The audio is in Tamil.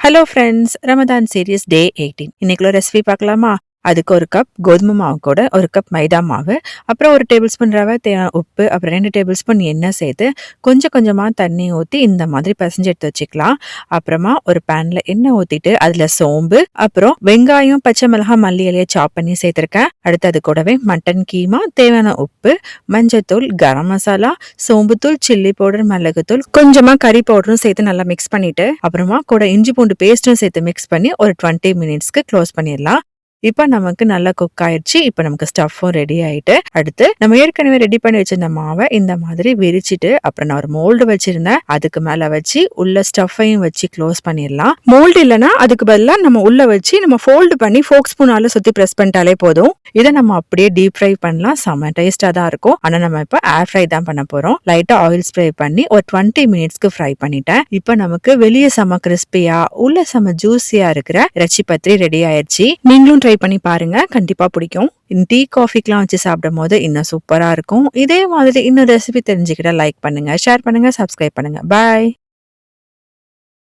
ஹலோ ஃப்ரெண்ட்ஸ், ரமதான் சீரியஸ் டே 18. இன்னைக்குள்ள ரெசிபி பார்க்கலாமா? அதுக்கு ஒரு கப் கோதுமை மாவு கூட ஒரு கப் மைதா மாவு, அப்புறம் ஒரு டேபிள் ஸ்பூன் ரவை, தேவையான உப்பு, அப்புறம் 2 டேபிள் ஸ்பூன் எண்ணெய் சேர்த்து கொஞ்சம் கொஞ்சமா தண்ணி ஊற்றி இந்த மாதிரி பிசைஞ்சு எடுத்து வச்சுக்கலாம். அப்புறமா ஒரு பேன்ல எண்ணெய் ஊற்றிட்டு அதில் சோம்பு, அப்புறம் வெங்காயம், பச்சை மிளகாய், மல்லி இலையை சாப் பண்ணி சேர்த்துருக்கேன். அடுத்து அது கூடவே மட்டன் கீமா, தேவையான உப்பு, மஞ்சத்தூள், கரம் மசாலா, சோம்புத்தூள், சில்லி பவுடர், மிளகுத்தூள், கொஞ்சமா கறி பவுடரும் சேர்த்து நல்லா மிக்ஸ் பண்ணிட்டு அப்புறமா கூட இஞ்சி பூண்டு பேஸ்ட்டும் சேர்த்து மிக்ஸ் பண்ணி ஒரு 20 மினிட்ஸ்க்கு க்ளோஸ் பண்ணிடலாம். இப்ப நமக்கு நல்லா குக் ஆயிடுச்சு. இப்ப நமக்கு ஸ்டஃப்பும் ரெடி ஆயிட்டு, அடுத்து நம்ம ஏற்கனவே ரெடி பண்ணி வச்சிருந்த மாவை இந்த மாதிரி விரிச்சிட்டு, அப்புறம் நான் ஒரு மோல்டு வச்சிருந்தேன், அதுக்கு மேல வச்சு உள்ள ஸ்டஃப்பையும் வச்சு க்ளோஸ் பண்ணிடலாம். மோல்டு இல்லைன்னா அதுக்கு பதிலாக நம்ம உள்ள வச்சு நம்ம ஃபோல்டு பண்ணி ஃபோக் ஸ்பூனால சுத்தி ப்ரெஸ் பண்ணிட்டாலே போதும். இதை நம்ம அப்படியே டீப் ஃப்ரை பண்ணலாம். செம்ம டேஸ்டா தான் இருக்கும். ஆனா நம்ம இப்ப ஏர் ஃப்ரை தான் பண்ண போறோம். லைட்டா ஆயில் ஸ்ப்ரே பண்ணி ஒரு 20 மினிட்ஸ்க்கு ஃப்ரை பண்ணிட்டேன். இப்ப நமக்கு வெளியே செம்ம கிறிஸ்பியா, உள்ள செம்ம ஜூஸியா இருக்கிற இறைச்சி பத்திரி ரெடி ஆயிடுச்சு. நீங்களும் ட்ரை பண்ணி பாருங்க, கண்டிப்பா பிடிக்கும். டீ காஃபிக்கெல்லாம் வச்சு சாப்பிடும் போது இன்னும் சூப்பரா இருக்கும். இதே மாதிரி இன்னும் ரெசிபி தெரிஞ்சுக்கிட்ட லைக் பண்ணுங்க, ஷேர் பண்ணுங்க, சப்ஸ்கிரைப் பண்ணுங்க. பாய்.